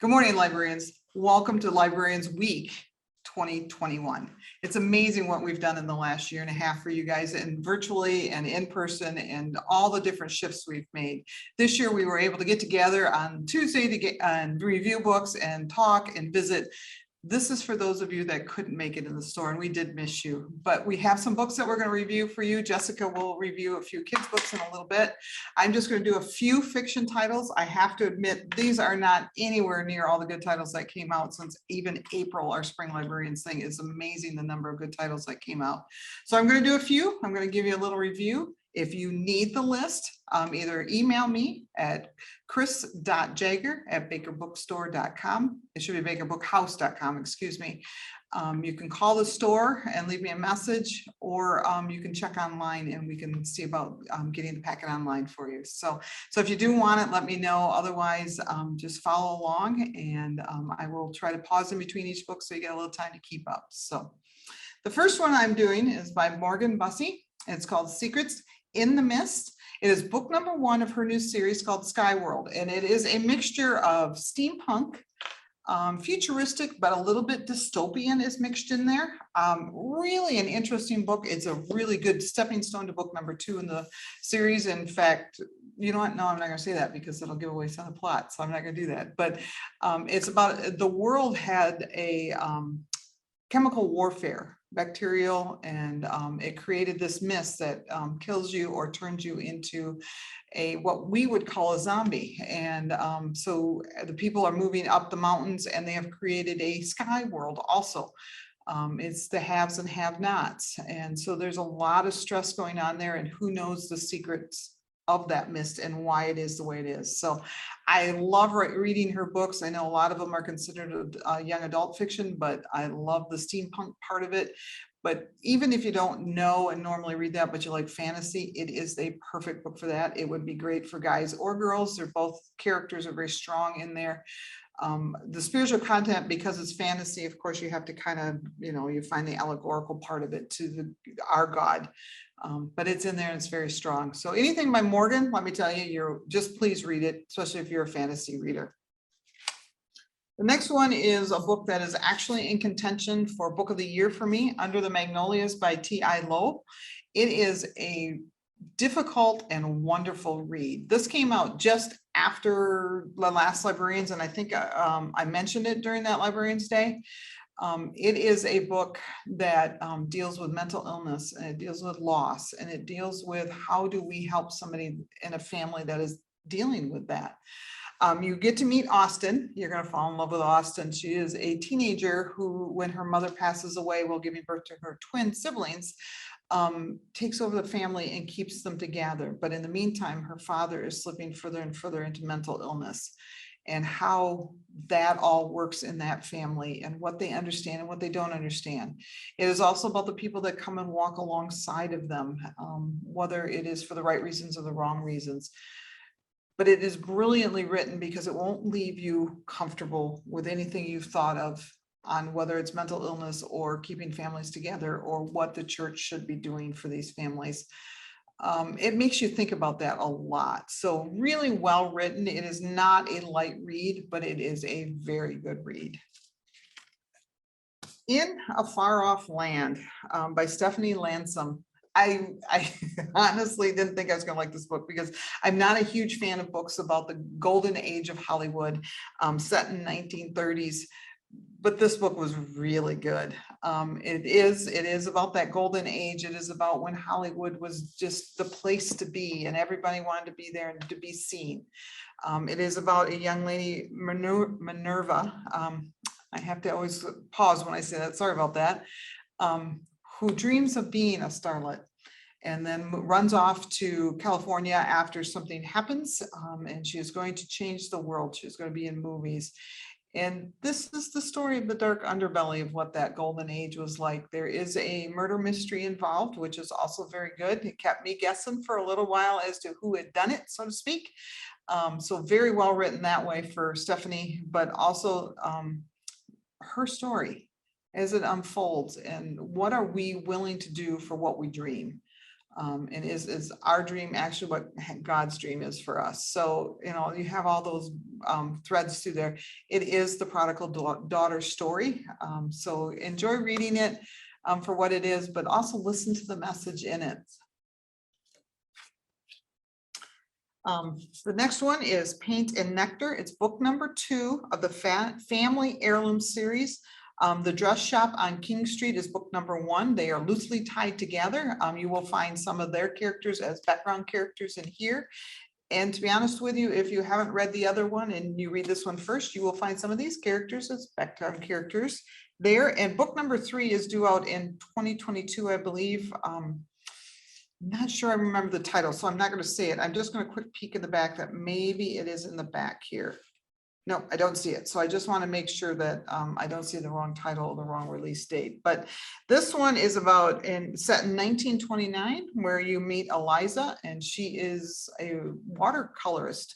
Good morning, librarians. Welcome to Librarians Week 2021. It's amazing what we've done in the last year and a half for you guys, and virtually and in person, and all the different shifts we've made. This year we were able to get together on Tuesday to get and review books and talk and visit. This is for those of you that couldn't make it in the store, and we did miss you, but we have some books that we're going to review for you. Jessica will review a few kids books in a little bit. I'm just going to do a few fiction titles. I have to admit, these are not anywhere near all the good titles that came out since even April. Our Spring Librarians thing is amazing, the number of good titles that came out. So I'm going to do a few. I'm going to give you a little review. If you need the list, either email me at chris.jager@bakerbookstore.com. It should be bakerbookhouse.com, excuse me. You can call the store and leave me a message, or you can check online and we can see about getting the packet online for you. So if you do want it, let me know. Otherwise, just follow along, and I will try to pause in between each book so you get a little time to keep up. So the first one I'm doing is by Morgan Bussey. It's called Secrets in the Mist. It is book number 1 of her new series called Sky World, and it is a mixture of steampunk, futuristic, but a little bit dystopian is mixed in there. Really an interesting book. It's a really good stepping stone to book number 2 in the series. In fact, you know what? No, I'm not going to say that because it'll give away some of the plot, so I'm not going to do that. But it's about the world had a chemical warfare, bacterial, and it created this mist that kills you or turns you into what we would call a zombie. And so the people are moving up the mountains, and they have created a sky world also. It's the haves and have-nots, and so there's a lot of stress going on there, and who knows the secrets of that mist and why it is the way it is. So I love reading her books. I know a lot of them are considered young adult fiction, but I love the steampunk part of it. But even if you don't know and normally read that, but you like fantasy, it is a perfect book for that. It would be great for guys or girls. They're both characters are very strong in there. The spiritual content, because it's fantasy, of course, you have to kind of, you find the allegorical part of it to our God. But it's in there and it's very strong. So anything by Morgan, let me tell you, just please read it, especially if you're a fantasy reader. The next one is a book that is actually in contention for book of the year for me, Under the Magnolias by T.I. Lowe. It is a difficult and wonderful read. This came out just after the last Librarians, and I think I mentioned it during that Librarians Day. It is a book that deals with mental illness, and it deals with loss, and it deals with how do we help somebody in a family that is dealing with that. You get to meet Austin. You're going to fall in love with Austin. She is a teenager who, when her mother passes away while giving birth to her twin siblings, takes over the family and keeps them together. But in the meantime, her father is slipping further and further into mental illness, and how that all works in that family, and what they understand and what they don't understand. It is also about the people that come and walk alongside of them, whether it is for the right reasons or the wrong reasons. But it is brilliantly written because it won't leave you comfortable with anything you've thought of on whether it's mental illness or keeping families together or what the church should be doing for these families. It makes you think about that a lot. So really well written. It is not a light read, but it is a very good read. In a Far Off Land by Stephanie Lansom. I honestly didn't think I was going to like this book because I'm not a huge fan of books about the golden age of Hollywood set in 1930s. But this book was really good. It is about that golden age. It is about when Hollywood was just the place to be, and everybody wanted to be there and to be seen. It is about a young lady, Minerva. I have to always pause when I say that. Sorry about that. Who dreams of being a starlet, and then runs off to California after something happens, and she is going to change the world. She's going to be in movies. And this is the story of the dark underbelly of what that golden age was like. There is a murder mystery involved, which is also very good. It kept me guessing for a little while as to who had done it, so to speak. So very well written that way for Stephanie, but also her story as it unfolds, and what are we willing to do for what we dream. And is our dream actually what God's dream is for us? So, you have all those threads through there. It is the prodigal daughter story. So enjoy reading it for what it is, but also listen to the message in it. The next one is Paint and Nectar. It's book number 2 of the Family Heirloom series. The Dress Shop on King Street is book number 1. They are loosely tied together. You will find some of their characters as background characters in here. And to be honest with you, if you haven't read the other one and you read this one first, you will find some of these characters as background characters there. And book number 3 is due out in 2022, I believe. I'm not sure I remember the title, so I'm not going to say it. I'm just going to quick peek in the back that maybe it is in the back here. No, I don't see it. So I just want to make sure that I don't see the wrong title or the wrong release date. But this one is about set in 1929, where you meet Eliza, and she is a watercolorist.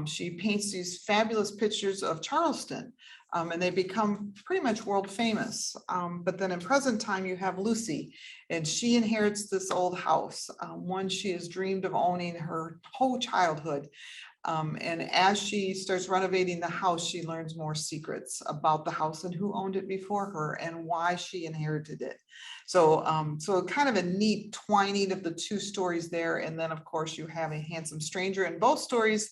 She paints these fabulous pictures of Charleston, and they become pretty much world famous. But then in present time, you have Lucy, and she inherits this old house, one she has dreamed of owning her whole childhood. And as she starts renovating the house, she learns more secrets about the house and who owned it before her and why she inherited it. So, so kind of a neat twining of the 2 stories there. And then, of course, you have a handsome stranger in both stories,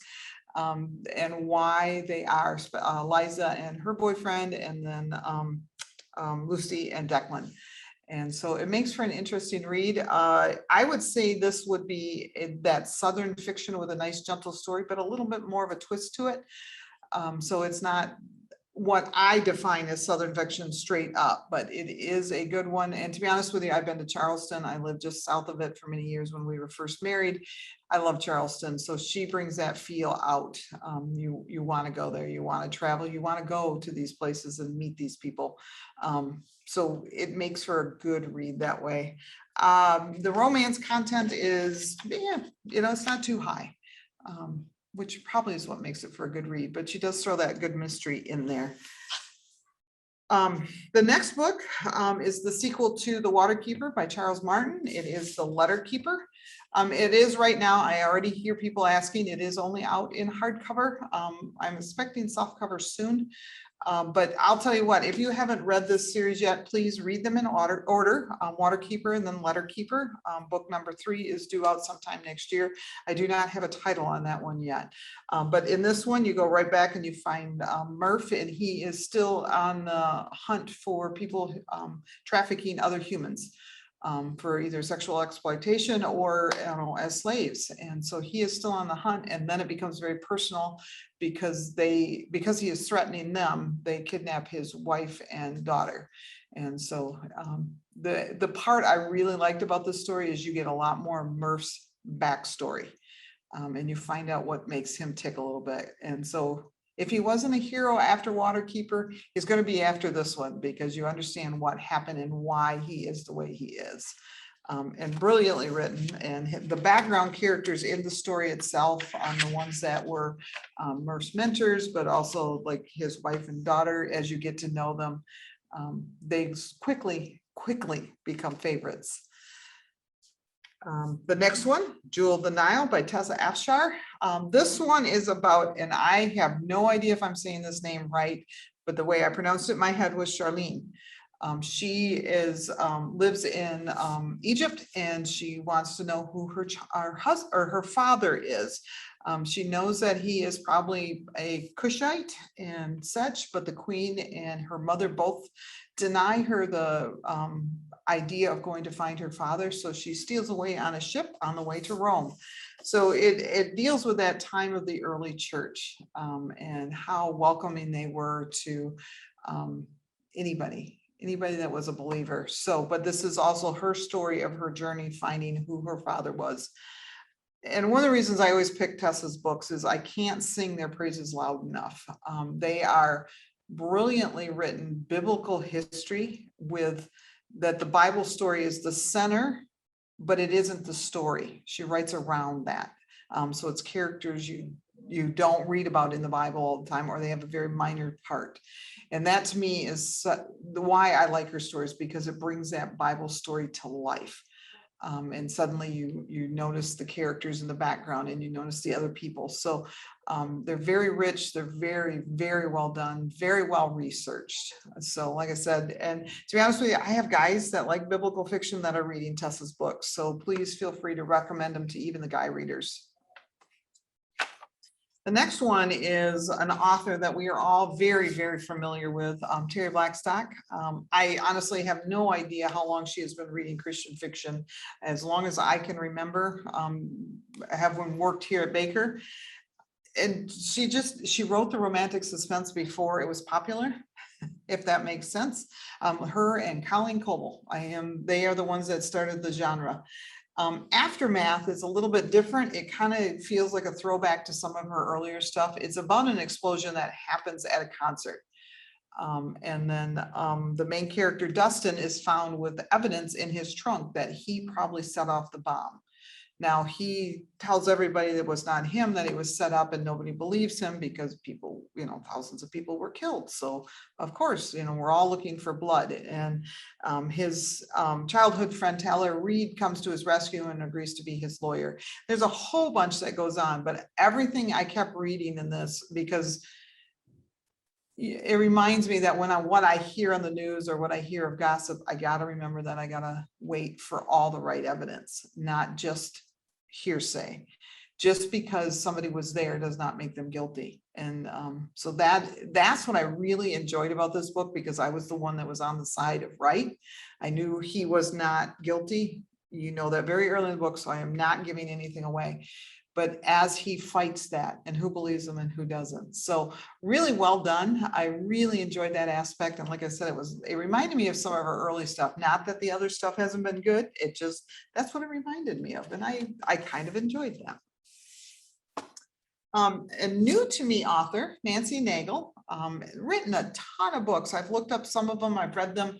and why they are Liza and her boyfriend, and then Lucy and Declan. And so it makes for an interesting read. I would say this would be that Southern fiction with a nice gentle story, but a little bit more of a twist to it. So it's not what I define as Southern fiction straight up, but it is a good one. And to be honest with you, I've been to Charleston. I lived just south of it for many years when we were first married. I love Charleston. So she brings that feel out. You want to go there, you want to travel, you want to go to these places and meet these people. So it makes for a good read that way. The romance content is, it's not too high. Which probably is what makes it for a good read, but she does throw that good mystery in there. The next book is the sequel to The Waterkeeper by Charles Martin. It is The Letter Keeper. It is right now, I already hear people asking, it is only out in hardcover. I'm expecting softcover soon. But I'll tell you what, if you haven't read this series yet, please read them in order. Waterkeeper and then Letter Keeper. Book number 3 is due out sometime next year. I do not have a title on that one yet. But in this one, you go right back and you find Murph, and he is still on the hunt for people trafficking other humans. For either sexual exploitation or as slaves. And so he is still on the hunt, and then it becomes very personal because he is threatening them, they kidnap his wife and daughter. And so the part I really liked about this story is you get a lot more Murph's backstory, and you find out what makes him tick a little bit. And so if he wasn't a hero after Waterkeeper, he's going to be after this one, because you understand what happened and why he is the way he is. And brilliantly written. And the background characters in the story itself, the ones that were Murph's mentors, but also like his wife and daughter, as you get to know them, they quickly become favorites. The next one, Jewel of the Nile by Tessa Afshar. This one is about, and I have no idea if I'm saying this name right, but the way I pronounced it in my head was Charlene. She is lives in Egypt, and she wants to know who her father is. She knows that he is probably a Cushite and such, but the queen and her mother both deny her the idea of going to find her father. So she steals away on a ship on the way to Rome. So it deals with that time of the early church and how welcoming they were to anybody that was a believer. So, but this is also her story of her journey finding who her father was. And one of the reasons I always pick Tessa's books is I can't sing their praises loud enough. They are brilliantly written biblical history with that the Bible story is the center, but it isn't the story. She writes around that. So it's characters you don't read about in the Bible all the time, or they have a very minor part. And that to me is why I like her stories, because it brings that Bible story to life. And suddenly you notice the characters in the background and you notice the other people. So they're very rich, they're very, very well done, very well researched. So like I said, and to be honest with you, I have guys that like biblical fiction that are reading Tessa's books. So please feel free to recommend them to even the guy readers. The next one is an author that we are all very, very familiar with, Terry Blackstock. I honestly have no idea how long she has been reading Christian fiction. As long as I can remember, I have one worked here at Baker. And she wrote the romantic suspense before it was popular, if that makes sense. Her and Colleen Coble, they are the ones that started the genre. Aftermath is a little bit different. It kind of feels like a throwback to some of her earlier stuff. It's about an explosion that happens at a concert. And then the main character, Dustin, is found with evidence in his trunk that he probably set off the bomb. Now he tells everybody that it was not him, that it was set up, and nobody believes him because people, thousands of people were killed. So of course, we're all looking for blood. And his childhood friend, Tyler Reed, comes to his rescue and agrees to be his lawyer. There's a whole bunch that goes on, but everything I kept reading in this because it reminds me that what I hear on the news or what I hear of gossip, I got to remember that I got to wait for all the right evidence, not just hearsay. Just because somebody was there does not make them guilty. And so that's what I really enjoyed about this book, because I was the one that was on the side of Wright. I knew he was not guilty. That very early in the book, so I am not giving anything away. But as he fights that, and who believes him and who doesn't. So really well done. I really enjoyed that aspect. And like I said, it reminded me of some of our early stuff. Not that the other stuff hasn't been good. That's what it reminded me of. And I kind of enjoyed that. A new to me author, Nancy Nagle, written a ton of books. I've looked up some of them, I've read them,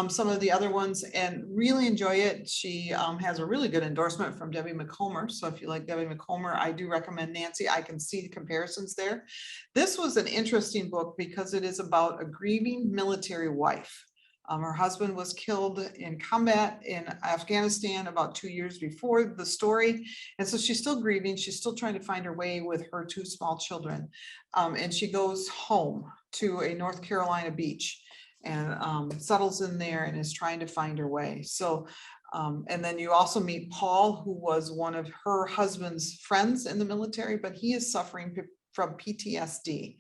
some of the other ones, and really enjoy it. She has a really good endorsement from Debbie McComber. So if you like Debbie McComber, I do recommend Nancy. I can see the comparisons there. This was an interesting book because it is about a grieving military wife. Her husband was killed in combat in Afghanistan about 2 years before the story. And so she's still grieving. She's still trying to find her way with her 2 small children. And she goes home to a North Carolina beach and settles in there and is trying to find her way. So, and then you also meet Paul, who was one of her husband's friends in the military, but he is suffering from PTSD.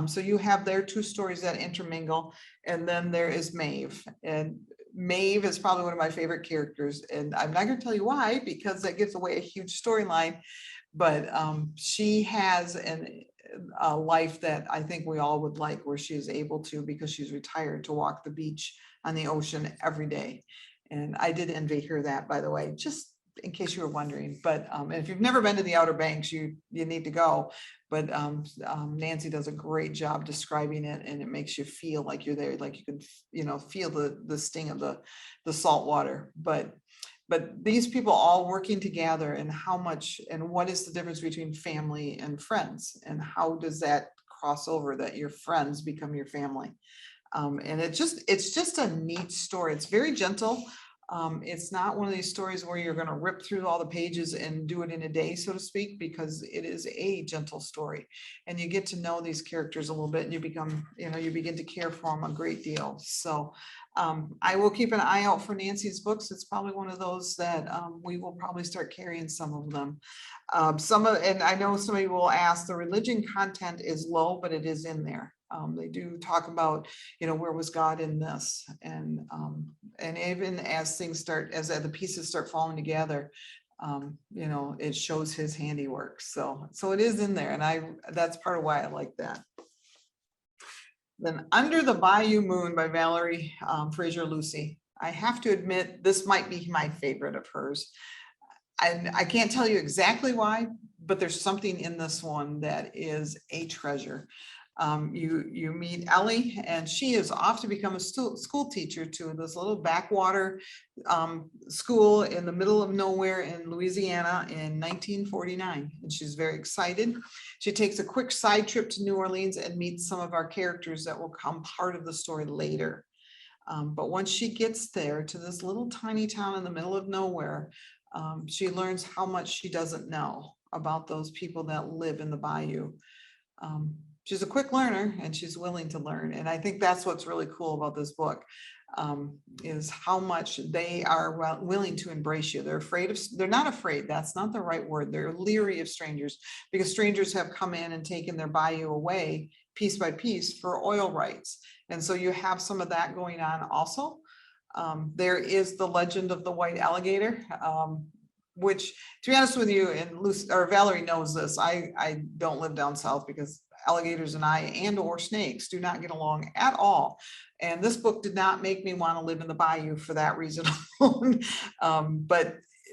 So you have their 2 stories that intermingle. And then there is Maeve. And Maeve is probably one of my favorite characters. And I'm not going to tell you why, because that gives away a huge storyline. But she has a life that I think we all would like, where she is able to, because she's retired, to walk the beach on the ocean every day. And I did envy her that, by the way, just in case you were wondering. But if you've never been to the Outer Banks, you need to go. But Nancy does a great job describing it, and it makes you feel like you're there, like you can feel the sting of the salt water. But these people all working together, and how much, and what is the difference between family and friends, and how does that cross over, that your friends become your family? And it's just a neat story. It's very gentle. It's not one of these stories where you're going to rip through all the pages and do it in a day, so to speak, because it is a gentle story, and you get to know these characters a little bit, and you begin to care for them a great deal. So I will keep an eye out for Nancy's books. It's probably one of those that we will probably start carrying some of them. And I know somebody will ask, the religion content is low, but it is in there. They do talk about, where was God in this? And even as things start, as the pieces start falling together, it shows his handiwork. So it is in there. And that's part of why I like that. Then Under the Bayou Moon by Valerie Fraser Lucy. I have to admit, this might be my favorite of hers. I can't tell you exactly why, but there's something in this one that is a treasure. You meet Ellie, and she is off to become a school teacher to this little backwater school in the middle of nowhere in Louisiana in 1949. And she's very excited. She takes a quick side trip to New Orleans and meets some of our characters that will come part of the story later. But once she gets there to this little tiny town in the middle of nowhere, she learns how much she doesn't know about those people that live in the bayou. She's a quick learner and she's willing to learn. And I think that's what's really cool about this book, is how much they are willing to embrace you. They're not afraid. That's not the right word. They're leery of strangers, because strangers have come in and taken their bayou away piece by piece for oil rights. And so you have some of that going on also. There is the legend of the white alligator, which, to be honest with you, and Lucy or Valerie knows this, I don't live down south because alligators and or snakes do not get along at all. And this book did not make me want to live in the bayou for that reason alone.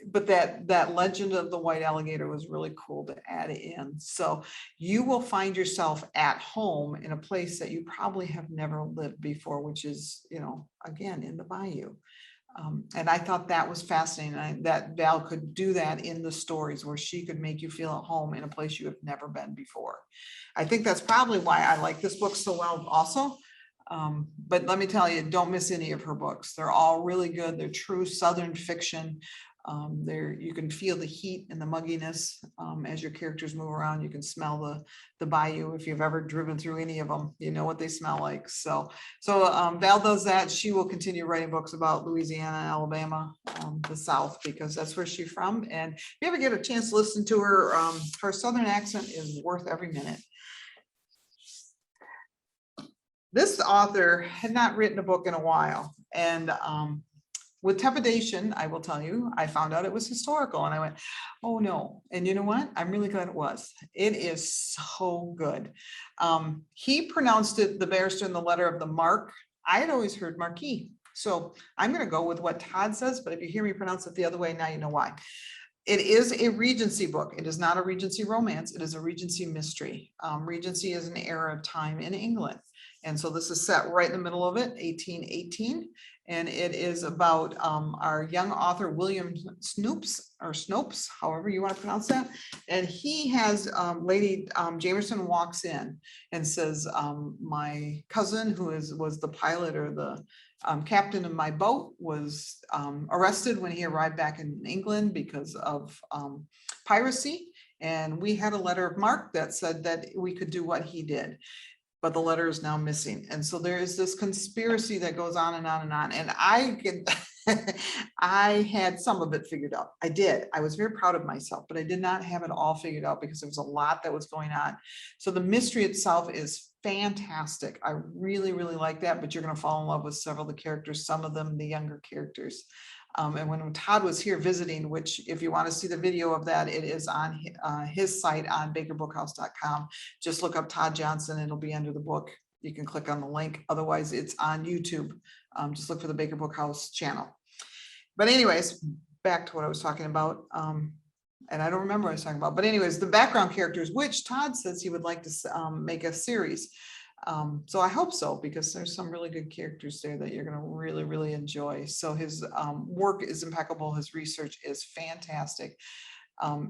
But that legend of the white alligator was really cool to add in. So you will find yourself at home in a place that you probably have never lived before, which is, again, in the bayou. And I thought that was fascinating, that Val could do that in the stories, where she could make you feel at home in a place you have never been before. I think that's probably why I like this book so well also. But let me tell you, don't miss any of her books. They're all really good. They're true Southern fiction. You can feel the heat and the mugginess as your characters move around. You can smell the bayou. If you've ever driven through any of them, you know what they smell like. So Val does that. She will continue writing books about Louisiana, Alabama, the South, because that's where she's from. And if you ever get a chance to listen to her, her Southern accent is worth every minute. This author had not written a book in a while, and with trepidation, I will tell you, I found out it was historical, and I went, oh no. And you know what? I'm really glad it was. It is so good. He pronounced it, the barrister in the letter of the mark. I had always heard marquis. So I'm going to go with what Todd says, but if you hear me pronounce it the other way, now you know why. It is a Regency book. It is not a Regency romance. It is a Regency mystery. Regency is an era of time in England. And so this is set right in the middle of it, 1818. And it is about our young author, William Snopes, however you want to pronounce that. And he has Lady Jamerson walks in and says, my cousin, who was the pilot or the captain of my boat, was arrested when he arrived back in England because of piracy. And we had a letter of marque that said that we could do what he did. But the letter is now missing. And so there is this conspiracy that goes on and on and on. And I had some of it figured out. I did. I was very proud of myself, but I did not have it all figured out because there was a lot that was going on. So the mystery itself is fantastic. I really, really like that, but you're going to fall in love with several of the characters, some of them, the younger characters. And when Todd was here visiting, which if you want to see the video of that, it is on his site on bakerbookhouse.com. Just look up Todd Johnson. It'll be under the book. You can click on the link. Otherwise, it's on YouTube. Just look for the Baker Book House channel. But anyways, back to what I was talking about. And I don't remember what I was talking about. But anyways, the background characters, which Todd says he would like to make a series. So I hope so, because there's some really good characters there that you're going to really, really enjoy. So his work is impeccable. His research is fantastic.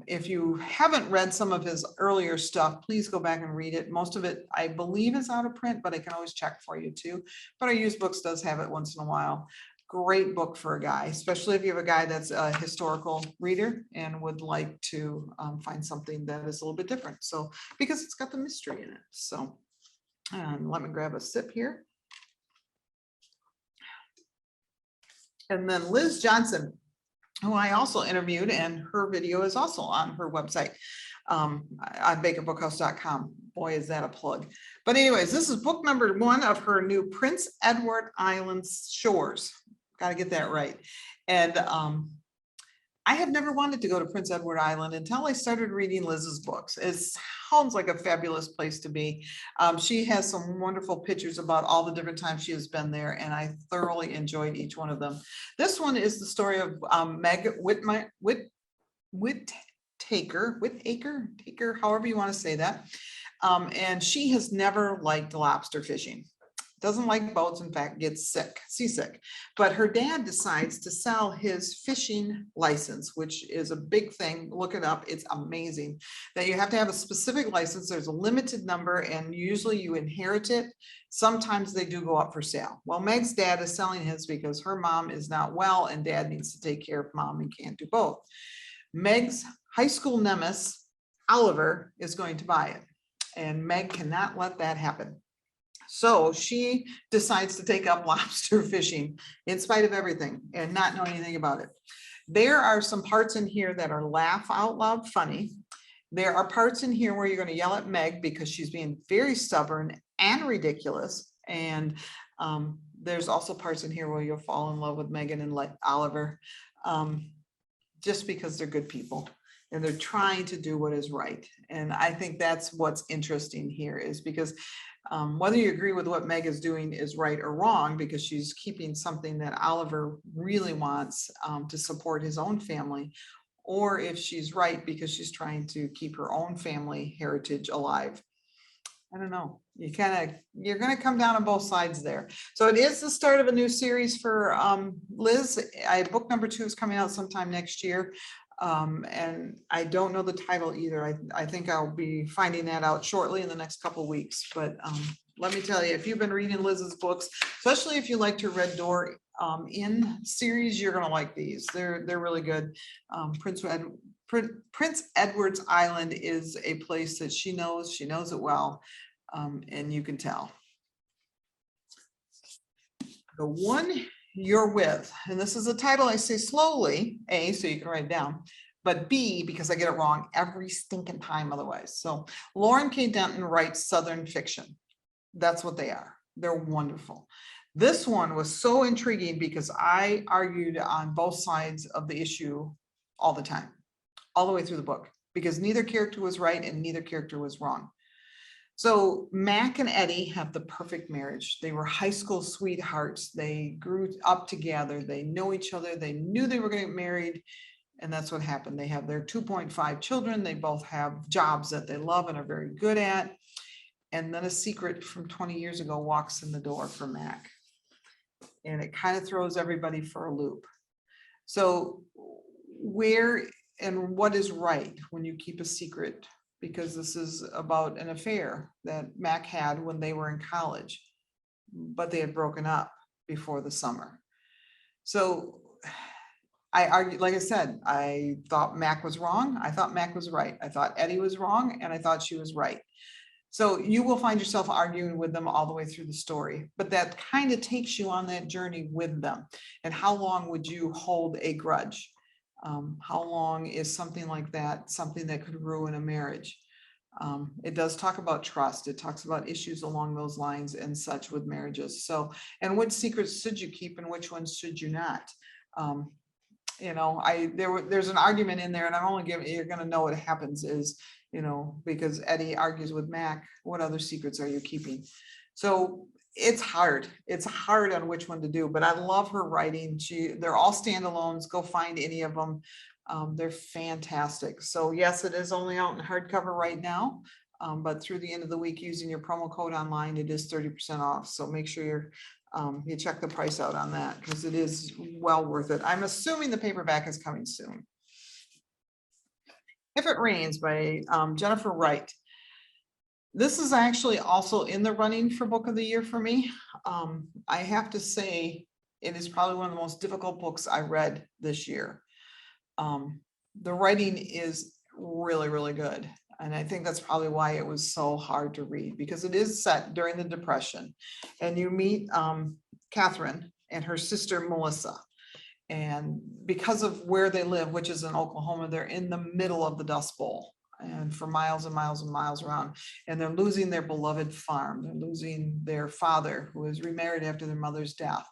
If you haven't read some of his earlier stuff, please go back and read it. Most of it, I believe, is out of print, but I can always check for you too. But our used books does have it once in a while. Great book for a guy, especially if you have a guy that's a historical reader and would like to find something that is a little bit different. So because it's got the mystery in it. So. And let me grab a sip here. And then Liz Johnson, who I also interviewed, and her video is also on her website on bakerbookhouse.com. Boy, is that a plug. But anyways, this is book number 1 of her new Prince Edward Island Shores. Got to get that right. And I have never wanted to go to Prince Edward Island until I started reading Liz's books. It sounds like a fabulous place to be. She has some wonderful pictures about all the different times she has been there, and I thoroughly enjoyed each one of them. This one is the story of Meg Whittaker, however you want to say that. And she has never liked lobster fishing. doesn't like boats, in fact, gets seasick. But her dad decides to sell his fishing license, which is a big thing. Look it up. It's amazing that you have to have a specific license. There's a limited number and usually you inherit it. Sometimes they do go up for sale. Well, Meg's dad is selling his because her mom is not well and dad needs to take care of mom and can't do both. Meg's high school nemesis, Oliver, is going to buy it. And Meg cannot let that happen. So she decides to take up lobster fishing in spite of everything and not know anything about it. There are some parts in here that are laugh out loud funny. There are parts in here where you're going to yell at Meg because she's being very stubborn and ridiculous. And there's also parts in here where you'll fall in love with Megan and like Oliver, just because they're good people and they're trying to do what is right. And I think that's what's interesting here is because whether you agree with what Meg is doing is right or wrong, because she's keeping something that Oliver really wants to support his own family, or if she's right because she's trying to keep her own family heritage alive. I don't know. You're going to come down on both sides there. So it is the start of a new series for Liz. Book number 2 is coming out sometime next year. And I don't know the title either. I think I'll be finding that out shortly in the next couple of weeks. But let me tell you, if you've been reading Liz's books, especially if you liked her Red Door in series, you're going to like these. They're really good. Prince Edward's Island is a place that she knows it well, and you can tell. The One You're With, and this is a title I say slowly, A, so you can write it down, but B, because I get it wrong every stinking time otherwise. So Lauren K. Denton writes Southern fiction. That's what they are. They're wonderful. This one was so intriguing because I argued on both sides of the issue all the time, all the way through the book, because neither character was right and neither character was wrong. So Mac and Eddie have the perfect marriage. They were high school sweethearts. They grew up together. They know each other. They knew they were going to get married. And that's what happened. They have their 2.5 children. They both have jobs that they love and are very good at. And then a secret from 20 years ago walks in the door for Mac. And it kind of throws everybody for a loop. So where and what is right when you keep a secret? Because this is about an affair that Mac had when they were in college, but they had broken up before the summer. So I argued, like I said, I thought Mac was wrong. I thought Mac was right. I thought Eddie was wrong, and I thought she was right. So you will find yourself arguing with them all the way through the story, but that kind of takes you on that journey with them. And how long would you hold a grudge? How long is something like that, something that could ruin a marriage? It does talk about trust. It talks about issues along those lines and such with marriages. So, and what secrets should you keep and which ones should you not? You know, there's an argument in there, and I'm only giving, you're going to know what happens is, you know, because Eddie argues with Mac, what other secrets are you keeping? So it's hard. It's hard on which one to do, but I love her writing. They're all standalones. Go find any of them. They're fantastic. So yes, it is only out in hardcover right now, but through the end of the week, using your promo code online, it is 30% off. So make sure you check the price out on that because it is well worth it. I'm assuming the paperback is coming soon. If It Rains by Jennifer Wright. This is actually also in the running for book of the year for me. I have to say it is probably one of the most difficult books I read this year. The writing is really, really good. And I think that's probably why it was so hard to read, because it is set during the Depression. And you meet Catherine and her sister Melissa. And because of where they live, which is in Oklahoma, they're in the middle of the Dust Bowl and for miles and miles and miles around. And they're losing their beloved farm. They're losing their father, who was remarried after their mother's death.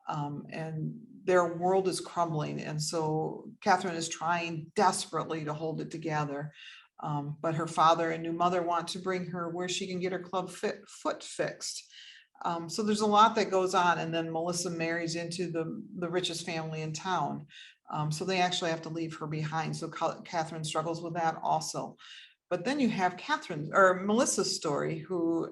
And their world is crumbling. And so Catherine is trying desperately to hold it together. But her father and new mother want to bring her where she can get her club foot fixed. So there's a lot that goes on. And then Melissa marries into the richest family in town. So they actually have to leave her behind. So Catherine struggles with that also. But then you have Melissa's story, who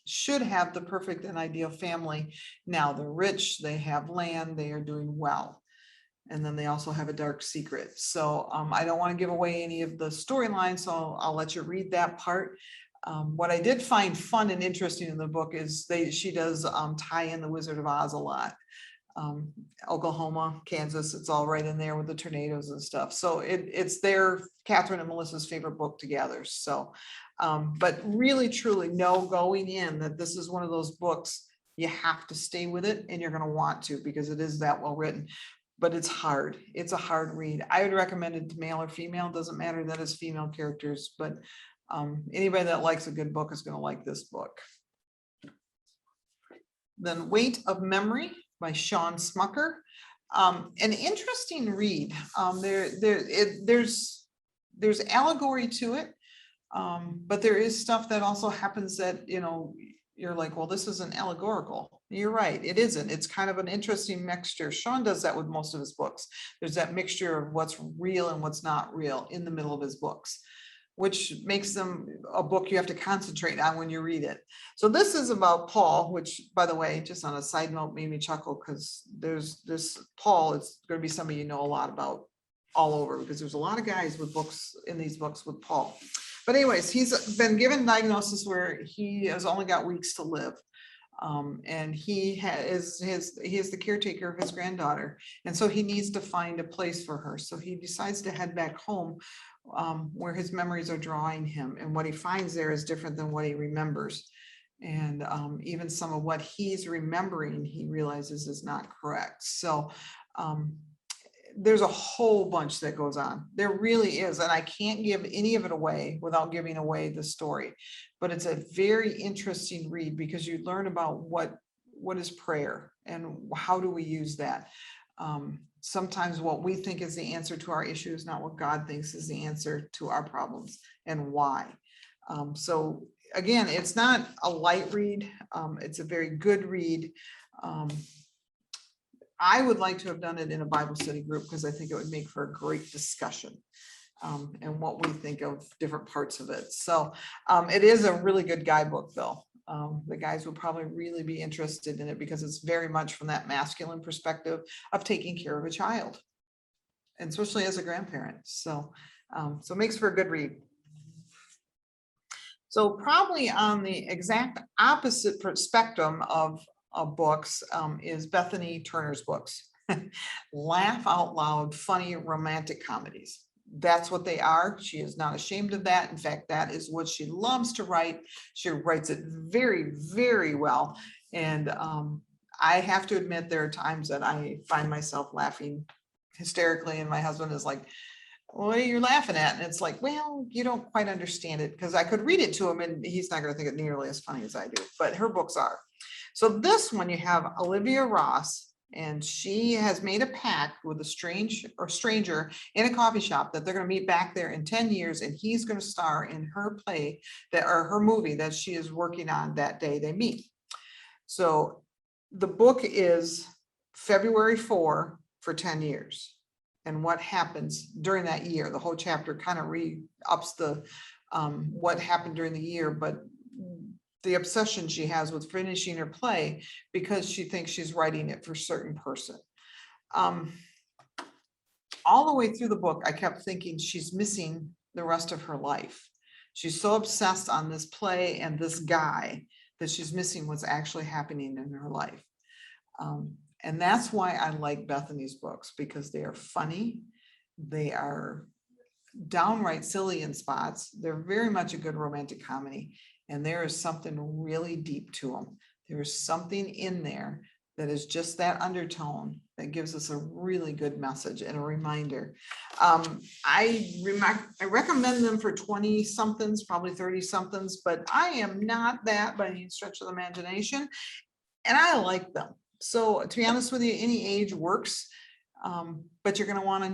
should have the perfect and ideal family. Now they're rich, they have land, they are doing well. And then they also have a dark secret. So I don't want to give away any of the storylines, so I'll let you read that part. What I did find fun and interesting in the book is she does tie in the Wizard of Oz a lot. Oklahoma, Kansas, it's all right in there with the tornadoes and stuff. So it's their Catherine and Melissa's favorite book together. So, but really truly know going in that this is one of those books you have to stay with it, and you're going to want to, because it is that well written. But it's hard. It's a hard read. I would recommend it to male or female. Doesn't matter that it's female characters, but anybody that likes a good book is going to like this book. Then Weight of Memory by Sean Smucker. An interesting read. There's allegory to it, but there is stuff that also happens that, you know, you're like, well, this isn't allegorical. You're right, it isn't. It's kind of an interesting mixture. Sean does that with most of his books. There's that mixture of what's real and what's not real in the middle of his books, which makes them a book you have to concentrate on when you read it. So this is about Paul, which, by the way, just on a side note, made me chuckle, because there's this Paul, it's going to be somebody you know a lot about all over, because there's a lot of guys with books in these books with Paul. But anyways, he's been given diagnosis where he has only got weeks to live. And he is the caretaker of his granddaughter. And so he needs to find a place for her. So he decides to head back home, where his memories are drawing him. And what he finds there is different than what he remembers. And even some of what he's remembering, he realizes is not correct. So there's a whole bunch that goes on. There really is. And I can't give any of it away without giving away the story. But it's a very interesting read, because you learn about what is prayer and how do we use that. Sometimes what we think is the answer to our issues, not what God thinks is the answer to our problems, and why. So again, it's not a light read. It's a very good read. I would like to have done it in a Bible study group, because I think it would make for a great discussion, and what we think of different parts of it. So it is a really good guidebook, though. The guys will probably really be interested in it, because it's very much from that masculine perspective of taking care of a child, and especially as a grandparent. So so it makes for a good read. So probably on the exact opposite spectrum of books is Bethany Turner's books. Laugh out loud, funny romantic comedies. That's what they are. She is not ashamed of that. In fact, that is what she loves to write. She writes it very, very well. And I have to admit, there are times that I find myself laughing hysterically, and my husband is like, what are you laughing at? And it's like, well, you don't quite understand it, because I could read it to him and he's not going to think it nearly as funny as I do, but her books are. So this one, you have Olivia Ross, and she has made a pact with a stranger in a coffee shop that they're going to meet back there in 10 years, and he's going to star in her play or her movie that she is working on that day they meet. So the book is February 4 for 10 years. And what happens during that year, the whole chapter kind of re-ups the what happened during the year, but the obsession she has with finishing her play, because she thinks she's writing it for a certain person. All the way through the book, I kept thinking she's missing the rest of her life. She's so obsessed on this play and this guy that she's missing what's actually happening in her life. And that's why I like Bethany's books, because they are funny. They are downright silly in spots. They're very much a good romantic comedy. And there is something really deep to them. There's something in there that is just that undertone that gives us a really good message and a reminder. I recommend them for 20 somethings, probably 30 somethings, but I am not that by any stretch of the imagination. And I like them. So to be honest with you, any age works. But you're going to want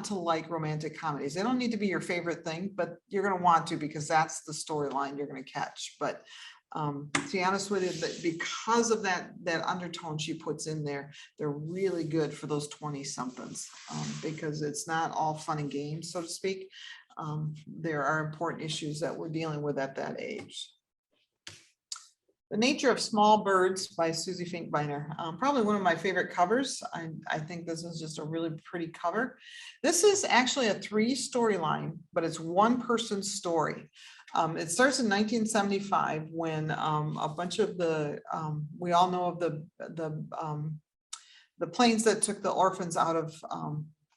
to like romantic comedies. They don't need to be your favorite thing, but you're going to want to, because that's the storyline you're going to catch. But to be honest with you, because of that undertone she puts in there, they're really good for those 20 somethings, because it's not all fun and games, so to speak. There are important issues that we're dealing with at that age. The Nature of Small Birds by Susie Finkbeiner. Probably one of my favorite covers. I think this is just a really pretty cover. This is actually a 3 storyline, but it's one person's story. It starts in 1975 when a bunch of we all know of the planes that took the orphans out of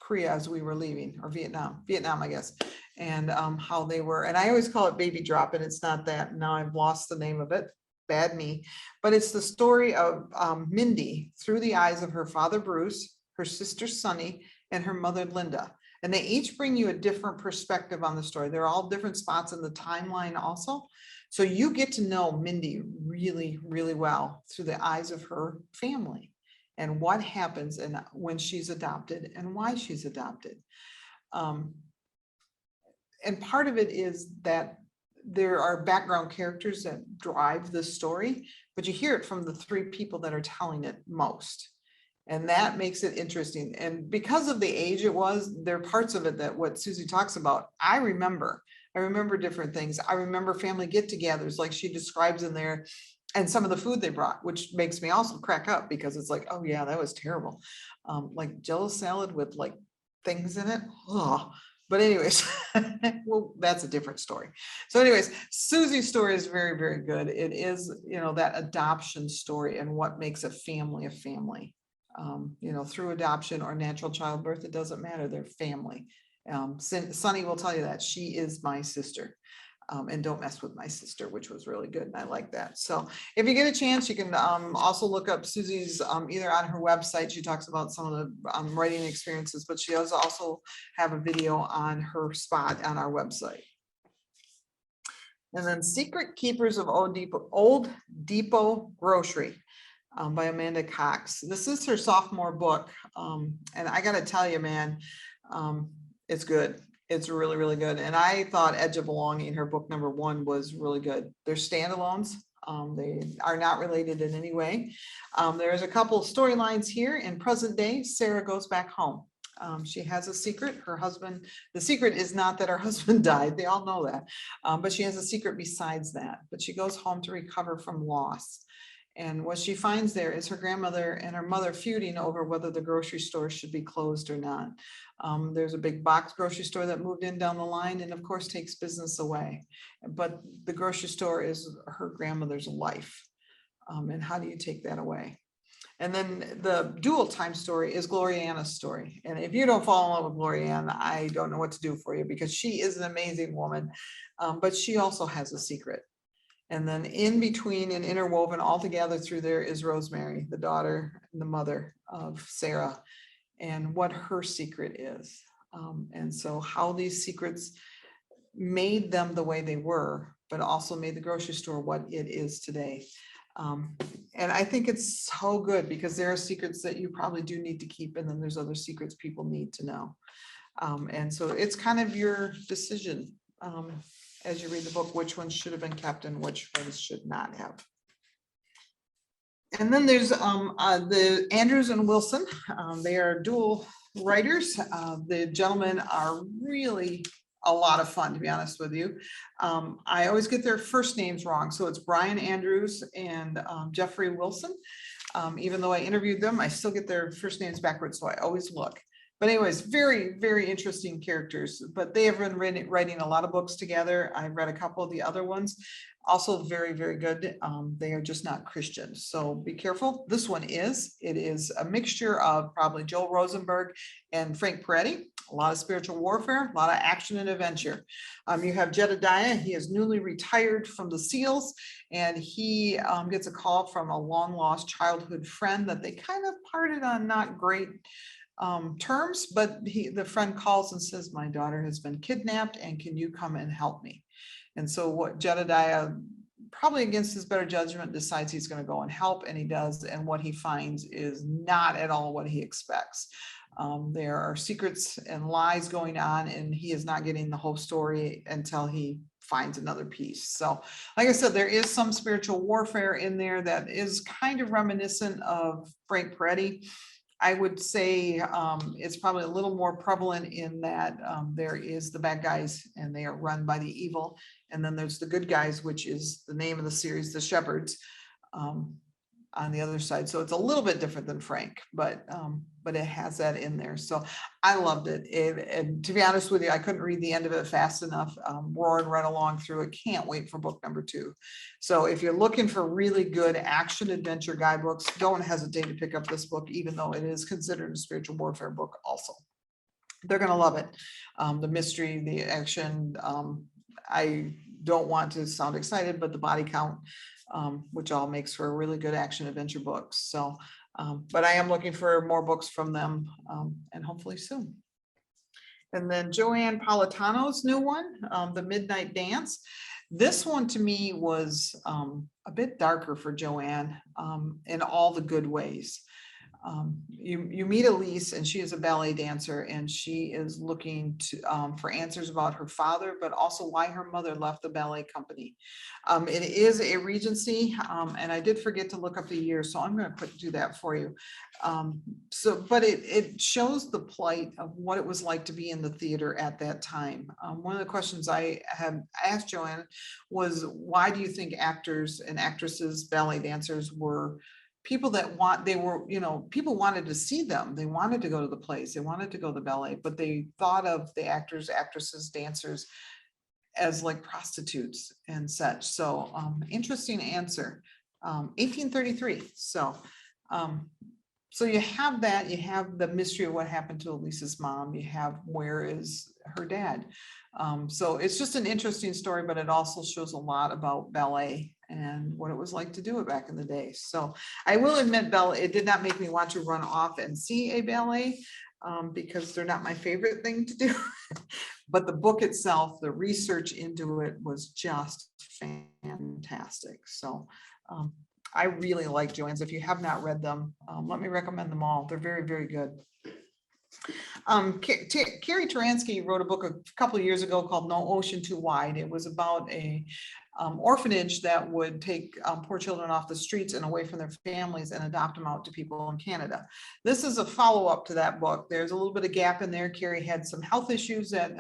Korea as we were leaving, or Vietnam, I guess, and how they were, and I always call it baby drop, and it's not that. Now I've lost the name of it. Bad me, but it's the story of Mindy through the eyes of her father Bruce, her sister Sunny, and her mother Linda. And they each bring you a different perspective on the story. They're all different spots in the timeline also. So you get to know Mindy really, really well through the eyes of her family and what happens and when she's adopted and why she's adopted. And part of it is that there are background characters that drive the story, but you hear it from the 3 people that are telling it most. And that makes it interesting. And because of the age it was, there are parts of it that what Susie talks about, I remember different things. I remember family get-togethers like she describes in there, and some of the food they brought, which makes me also crack up because it's like, oh yeah, that was terrible. Like Jello salad with like things in it. Oh. But anyways, well, that's a different story. So anyways, Susie's story is very, very good. It is, that adoption story and what makes a family a family. Through adoption or natural childbirth, it doesn't matter, they're family. Sunny will tell you that she is my sister. And don't mess with my sister, which was really good. And I like that. So if you get a chance, you can also look up Susie's either on her website. She talks about some of the writing experiences, but she does also have a video on her spot on our website. And then Secret Keepers of Old Depot Grocery by Amanda Cox. This is her sophomore book. And I got to tell you, man, it's good. It's really, really good. And I thought Edge of Belonging, her book number 1, was really good. They're standalones. They are not related in any way. There's a couple of storylines here. In present day, Sarah goes back home. She has a secret. Her husband, the secret is not that her husband died. They all know that. But she has a secret besides that. But she goes home to recover from loss. And what she finds there is her grandmother and her mother feuding over whether the grocery store should be closed or not. There's a big box grocery store that moved in down the line and of course takes business away. But the grocery store is her grandmother's life. And how do you take that away? And then the dual time story is Gloriana's story. And if you don't fall in love with Gloriana, I don't know what to do for you because she is an amazing woman. But she also has a secret. And then in between and interwoven all together through there is Rosemary, the daughter and the mother of Sarah, and what her secret is. And so how these secrets made them the way they were, but also made the grocery store what it is today. And I think it's so good because there are secrets that you probably do need to keep, and then there's other secrets people need to know. And so it's kind of your decision. As you read the book, which ones should have been kept and which ones should not have. And then there's the Andrews and Wilson. They are dual writers. The gentlemen are really a lot of fun, to be honest with you. I always get their first names wrong. So it's Brian Andrews and Jeffrey Wilson. Even though I interviewed them, I still get their first names backwards. So I always look. But anyways, very, very interesting characters, but they have been writing a lot of books together. I've read a couple of the other ones, also very, very good. They are just not Christian, so be careful. This one is, it is a mixture of probably Joel Rosenberg and Frank Peretti, a lot of spiritual warfare, a lot of action and adventure. You have Jedediah, he is newly retired from the SEALs, and he gets a call from a long lost childhood friend that they kind of parted on not great terms, but the friend calls and says, my daughter has been kidnapped and can you come and help me? And so what Jedediah, probably against his better judgment, decides he's going to go and help, and he does, and what he finds is not at all what he expects. There are secrets and lies going on, and he is not getting the whole story until he finds another piece. So like I said, there is some spiritual warfare in there that is kind of reminiscent of Frank Peretti. I would say it's probably a little more prevalent in that there is the bad guys and they are run by the evil. And then there's the good guys, which is the name of the series, the Shepherds. on the other side. So it's a little bit different than Frank, but it has that in there. So I loved it. And to be honest with you, I couldn't read the end of it fast enough. Roaring right along through it. Can't wait for book number 2. So if you're looking for really good action adventure guidebooks, don't hesitate to pick up this book, even though it is considered a spiritual warfare book also. They're going to love it. The mystery, the action. I don't want to sound excited, but the body count, which all makes for a really good action adventure books. So, but I am looking for more books from them, and hopefully soon. And then Joanne Politano's new one, The Midnight Dance. This one to me was a bit darker for Joanne in all the good ways. You meet Elise, and she is a ballet dancer, and she is looking to for answers about her father, but also why her mother left the ballet company. It is a Regency, and I did forget to look up the year, so I'm going to do that for you. But it shows the plight of what it was like to be in the theater at that time. One of the questions I had asked Joanne was, why do you think actors and actresses, ballet dancers were people that people wanted to see them. They wanted to go to the plays. They wanted to go to the ballet, but they thought of the actors, actresses, dancers as like prostitutes and such. So interesting answer. 1833. So you have that. You have the mystery of what happened to Elise's mom. You have where is her dad. So it's just an interesting story, but it also shows a lot about ballet and what it was like to do it back in the day. So I will admit, Bella, it did not make me want to run off and see a ballet because they're not my favorite thing to do. But the book itself, the research into it was just fantastic. So I really like Joanne's. If you have not read them, let me recommend them all. They're very, very good. Carrie Taransky wrote a book a couple of years ago called No Ocean Too Wide. It was about a orphanage that would take poor children off the streets and away from their families and adopt them out to people in Canada. This is a follow-up to that book. There's a little bit of gap in there. Carrie had some health issues that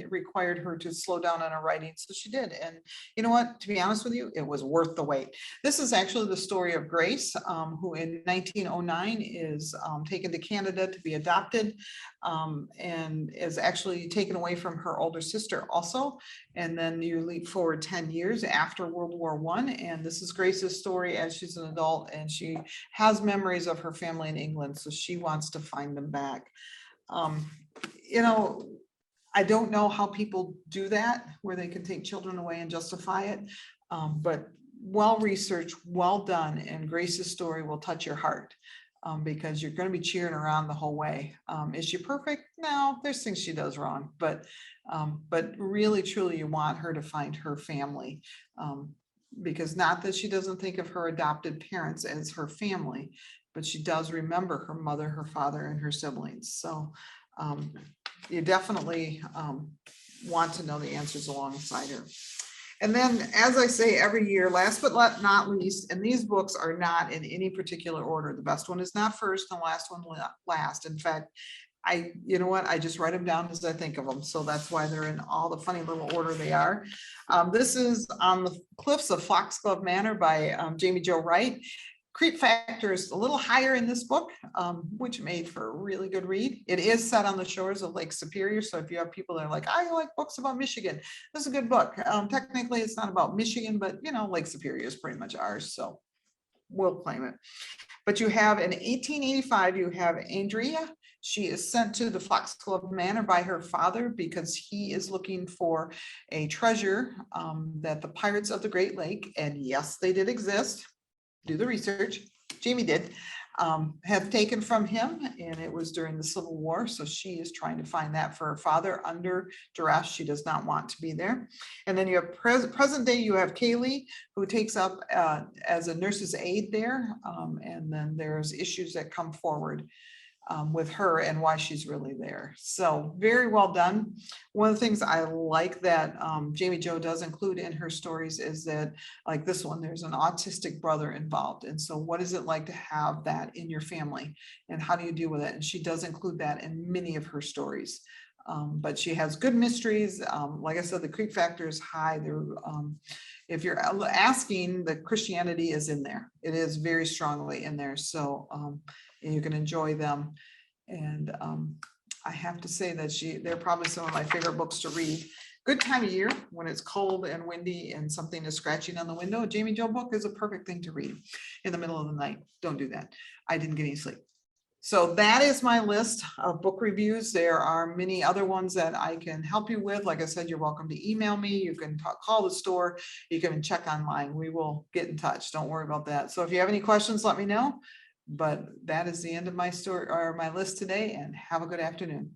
required her to slow down on her writing, so she did. And you know what? To be honest with you, it was worth the wait. This is actually the story of Grace, who in 1909 is taken to Canada to be adopted, and is actually taken away from her older sister also. And then you leap forward 10 years after World War I, and this is Grace's story as she's an adult, and she has memories of her family in England, so she wants to find them back. You know, I don't know how people do that, where they can take children away and justify it, but well-researched, well done, and Grace's story will touch your heart. Because you're going to be cheering around the whole way. Is she perfect? No, there's things she does wrong, but really, truly, you want her to find her family, because not that she doesn't think of her adopted parents as her family, but she does remember her mother, her father, and her siblings. So you definitely want to know the answers alongside her. And then, as I say every year, last but not least, and these books are not in any particular order. The best one is not first, and the last one last. In fact, you know what? I just write them down as I think of them. So that's why they're in all the funny little order they are. This is On the Cliffs of Foxglove Manor by Jamie Jo Wright. Creep factor is a little higher in this book, which made for a really good read. It is set on the shores of Lake Superior. So if you have people that are like, I like books about Michigan, this is a good book. Technically, it's not about Michigan, but you know, Lake Superior is pretty much ours. So we'll claim it. But you have in 1885, you have Andrea. She is sent to the Foxglove Manor by her father because he is looking for a treasure that the pirates of the Great Lake, and yes, they did exist. Do the research, Jamie did, have taken from him, and it was during the Civil War. So she is trying to find that for her father under duress. She does not want to be there. And then you have present day, you have Kaylee, who takes up as a nurse's aide there. And then there's issues that come forward with her and why she's really there. So very well done. One of the things I like that Jamie Jo does include in her stories is that, like this one, there's an autistic brother involved. And so what is it like to have that in your family, and how do you deal with it? And she does include that in many of her stories. But she has good mysteries. Like I said, the creep factor is high. They're, if you're asking, the Christianity is in there. It is very strongly in there. So and you can enjoy them. And I have to say that they're probably some of my favorite books to read. Good time of year when it's cold and windy and something is scratching on the window. A Jamie Jo book is a perfect thing to read in the middle of the night. Don't do that. I didn't get any sleep. So that is my list of book reviews. There are many other ones that I can help you with. Like I said, you're welcome to email me. You can call the store. You can check online. We will get in touch. Don't worry about that. So if you have any questions, let me know. But that is the end of my story or my list today, and have a good afternoon.